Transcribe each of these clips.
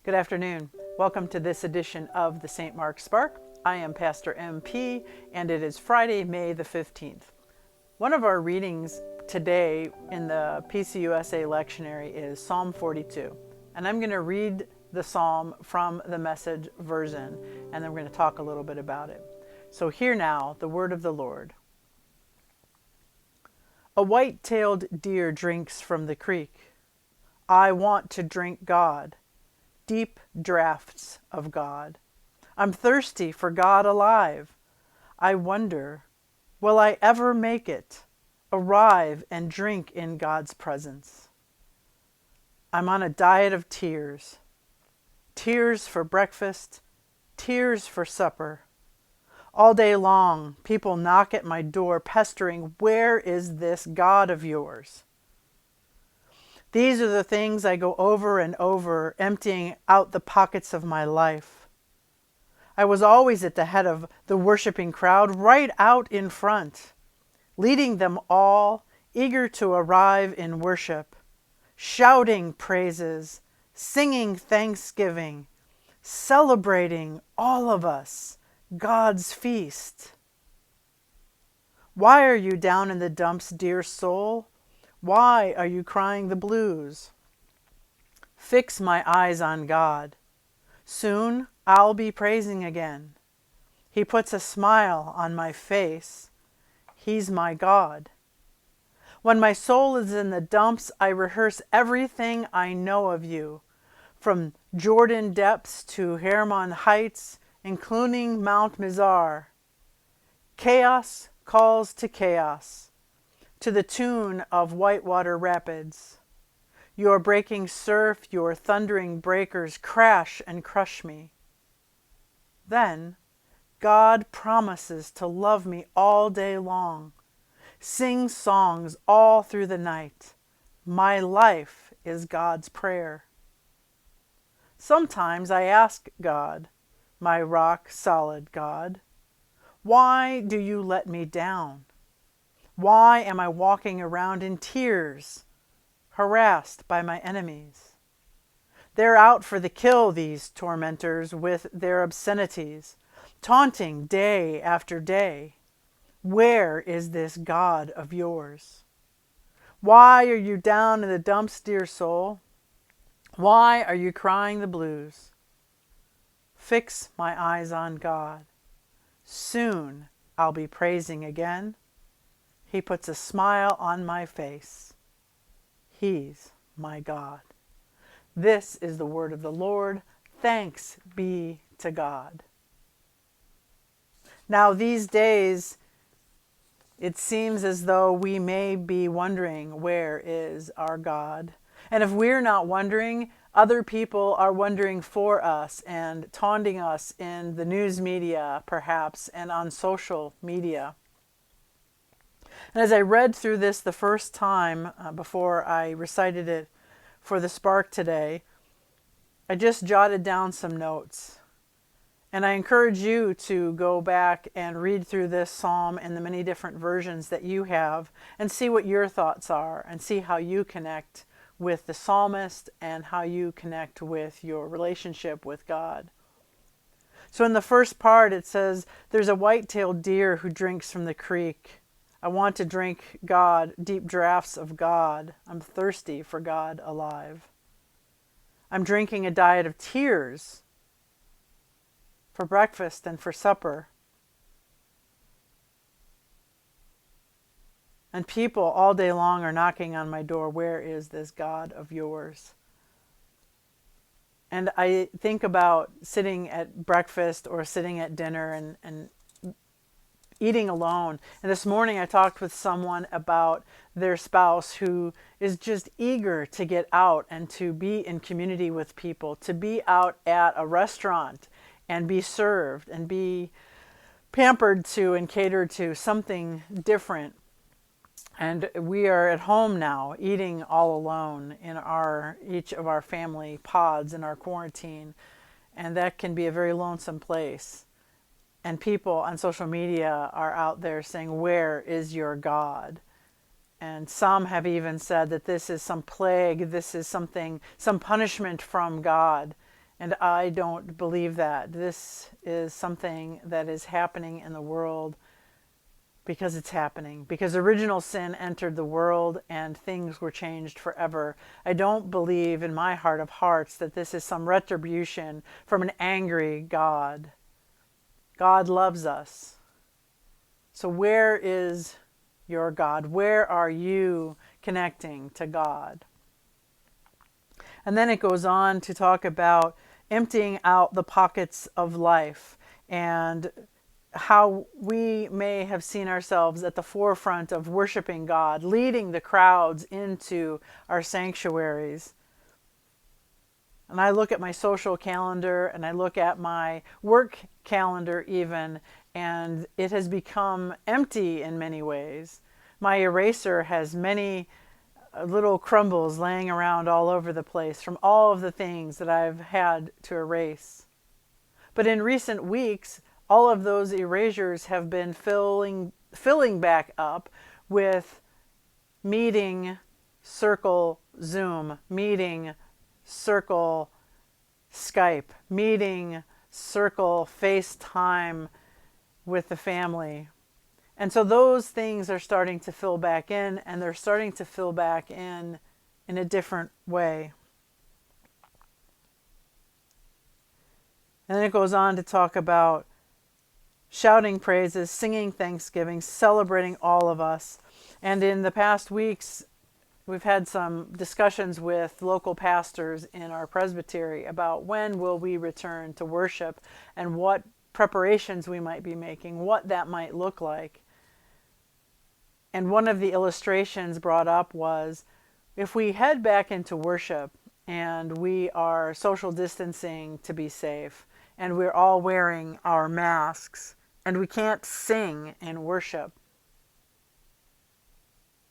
Good afternoon. Welcome to this edition of the St. Mark Spark. I am Pastor MP, and it is Friday, May the 15th. One of our readings today in the PCUSA lectionary is Psalm 42. And I'm going to read the psalm from the Message version, and then we're going to talk a little bit about it. So hear now the word of the Lord. A white-tailed deer drinks from the creek. I want to drink God. Deep draughts of God. I'm thirsty for God alive. I wonder, will I ever make it, arrive and drink in God's presence? I'm on a diet of tears. Tears for breakfast, tears for supper. All day long, people knock at my door pestering, where is this God of yours? These are the things I go over and over, emptying out the pockets of my life. I was always at the head of the worshiping crowd, right out in front, leading them all, eager to arrive in worship, shouting praises, singing thanksgiving, celebrating all of us, God's feast. Why are you down in the dumps, dear soul? Why are you crying the blues? Fix my eyes on God. Soon I'll be praising again. He puts a smile on my face. He's my God. When my soul is in the dumps, I rehearse everything I know of you, from Jordan depths to Hermon heights, including Mount Mizar. Chaos calls to chaos, to the tune of whitewater rapids. Your breaking surf, your thundering breakers crash and crush me. Then God promises to love me all day long, sing songs all through the night. My life is God's prayer. Sometimes I ask God, my rock-solid God, why do you let me down? Why am I walking around in tears, harassed by my enemies? They're out for the kill, these tormentors, with their obscenities, taunting day after day. Where is this God of yours? Why are you down in the dumps, dear soul? Why are you crying the blues? Fix my eyes on God. Soon I'll be praising again. He puts a smile on my face. He's my God. This is the word of the Lord. Thanks be to God. Now, these days, it seems as though we may be wondering, where is our God? And if we're not wondering, other people are wondering for us and taunting us in the news media, perhaps, and on social media. And as I read through this the first time before I recited it for the Spark today, I just jotted down some notes. And I encourage you to go back and read through this psalm and the many different versions that you have and see what your thoughts are and see how you connect with the psalmist and how you connect with your relationship with God. So in the first part it says, there's a white-tailed deer who drinks from the creek. I want to drink God, deep draughts of God. I'm thirsty for God alive. I'm drinking a diet of tears for breakfast and for supper. And people all day long are knocking on my door, where is this God of yours? And I think about sitting at breakfast or sitting at dinner and eating alone. And this morning I talked with someone about their spouse who is just eager to get out and to be in community with people, to be out at a restaurant and be served and be pampered to and catered to, something different. And we are at home now, eating all alone in each of our family pods in our quarantine. And that can be a very lonesome place. And people on social media are out there saying, where is your God? And some have even said that this is some plague, this is something, some punishment from God. And I don't believe that. This is something that is happening in the world because it's happening, because original sin entered the world and things were changed forever. I don't believe in my heart of hearts that this is some retribution from an angry God. God loves us. So where is your God? Where are you connecting to God? And then it goes on to talk about emptying out the pockets of life and how we may have seen ourselves at the forefront of worshiping God, leading the crowds into our sanctuaries. And I look at my social calendar and I look at my work calendar even, and it has become empty in many ways. My eraser has many little crumbles laying around all over the place from all of the things that I've had to erase. But in recent weeks, all of those erasures have been filling back up with meeting, circle, Zoom, meeting, circle, Skype, meeting, circle, FaceTime with the family. And so those things are starting to fill back in, and they're starting to fill back in a different way. And then it goes on to talk about shouting praises, singing thanksgiving, celebrating all of us. And in the past weeks, we've had some discussions with local pastors in our presbytery about when will we return to worship and what preparations we might be making, what that might look like. And one of the illustrations brought up was, if we head back into worship and we are social distancing to be safe, and we're all wearing our masks, and we can't sing in worship,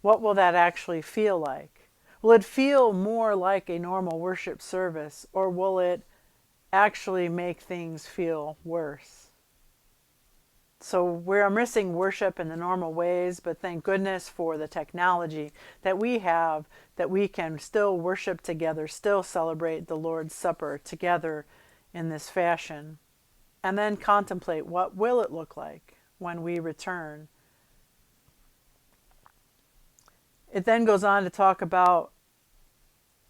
what will that actually feel like? Will it feel more like a normal worship service, or will it actually make things feel worse? So we're missing worship in the normal ways, but thank goodness for the technology that we have, that we can still worship together, still celebrate the Lord's Supper together in this fashion. And then contemplate, what will it look like when we return? It then goes on to talk about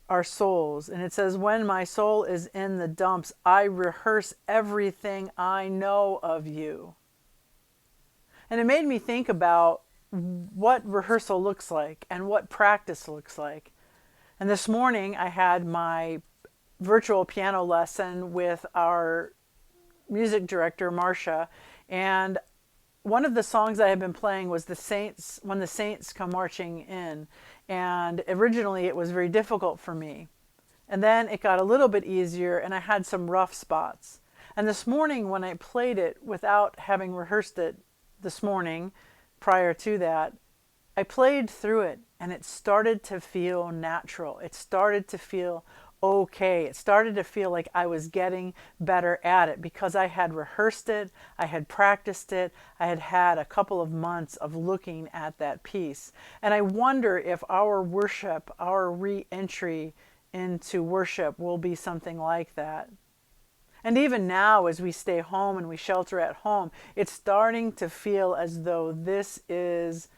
our souls. And it says, when my soul is in the dumps, I rehearse everything I know of you. And it made me think about what rehearsal looks like and what practice looks like. And this morning I had my virtual piano lesson with our music director, Marcia, and one of the songs I had been playing was the Saints, When the Saints Come Marching In. And originally it was very difficult for me. And then it got a little bit easier and I had some rough spots. And this morning when I played it without having rehearsed it this morning, prior to that, I played through it and it started to feel natural. It started to feel okay. It started to feel like I was getting better at it because I had rehearsed it, I had practiced it, I had had a couple of months of looking at that piece. And I wonder if our worship, our re-entry into worship will be something like that. And even now, as we stay home and we shelter at home, it's starting to feel as though this is,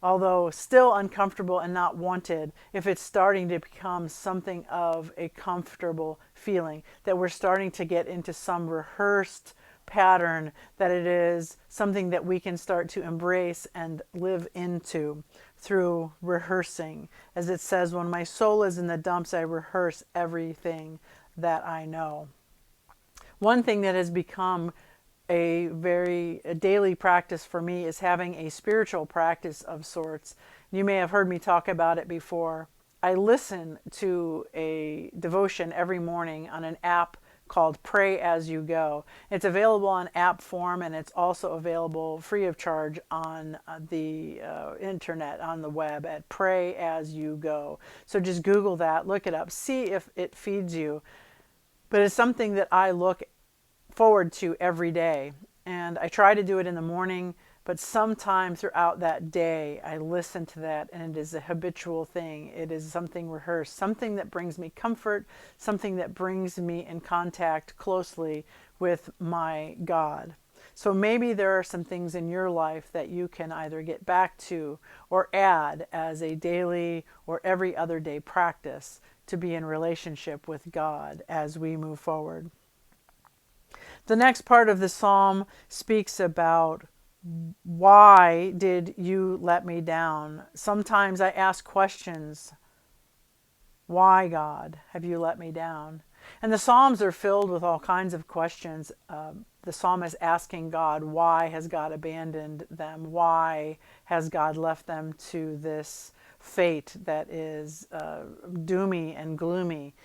although still uncomfortable and not wanted, if it's starting to become something of a comfortable feeling, that we're starting to get into some rehearsed pattern, that it is something that we can start to embrace and live into through rehearsing. As it says, when my soul is in the dumps, I rehearse everything that I know. One thing that has become a daily practice for me is having a spiritual practice of sorts. You may have heard me talk about it before. I listen to a devotion every morning on an app called Pray As You Go. It's available on app form, and it's also available free of charge on the internet, on the web at Pray As You Go. So just Google that, look it up, see if it feeds you. But it's something that I look forward to every day. And I try to do it in the morning But sometime throughout that day, I listen to that, and it is a habitual thing. It is something rehearsed, something that brings me comfort, something that brings me in contact closely with my God. So maybe there are some things in your life that you can either get back to or add as a daily or every other day practice to be in relationship with God as we move forward. The next part of the psalm speaks about, why did you let me down? Sometimes I ask questions. Why, God, have you let me down? And the Psalms are filled with all kinds of questions. The psalmist asking God, why has God abandoned them? Why has God left them to this fate that is doomy and gloomy?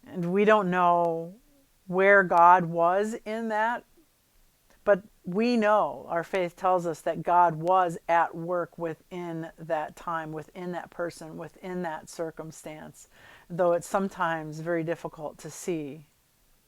And we don't know where God was in that, but we know, our faith tells us that God was at work within that time, within that person, within that circumstance, though it's sometimes very difficult to see.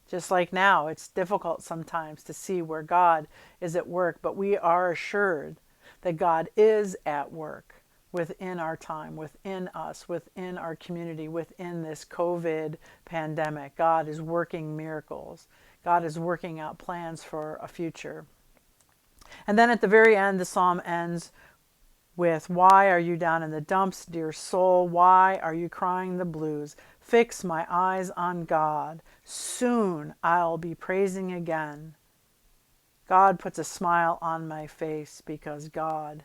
Just like now, it's difficult sometimes to see where God is at work, but we are assured that God is at work within our time, within us, within our community, within this COVID pandemic. God is working miracles. God is working out plans for a future. And then at the very end, the psalm ends with, why are you down in the dumps, dear soul? Why are you crying the blues? Fix my eyes on God. Soon I'll be praising again. God puts a smile on my face because God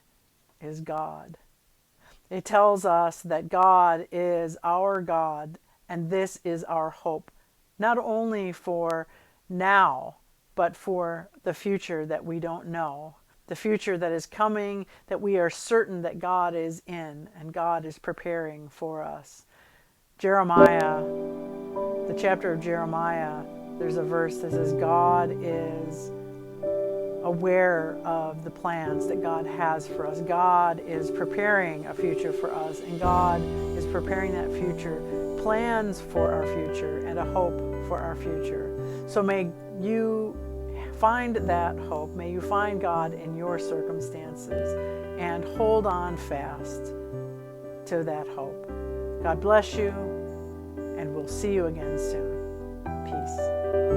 is God. It tells us that God is our God, and this is our hope, not only for now, but for the future that we don't know, the future that is coming, that we are certain that God is in and God is preparing for us. Jeremiah, the chapter of Jeremiah, there's a verse that says, God is aware of the plans that God has for us. God is preparing a future for us, and God is preparing that future, plans for our future, and a hope for our future. So may you find that hope. May you find God in your circumstances and hold on fast to that hope. God bless you, and we'll see you again soon. Peace.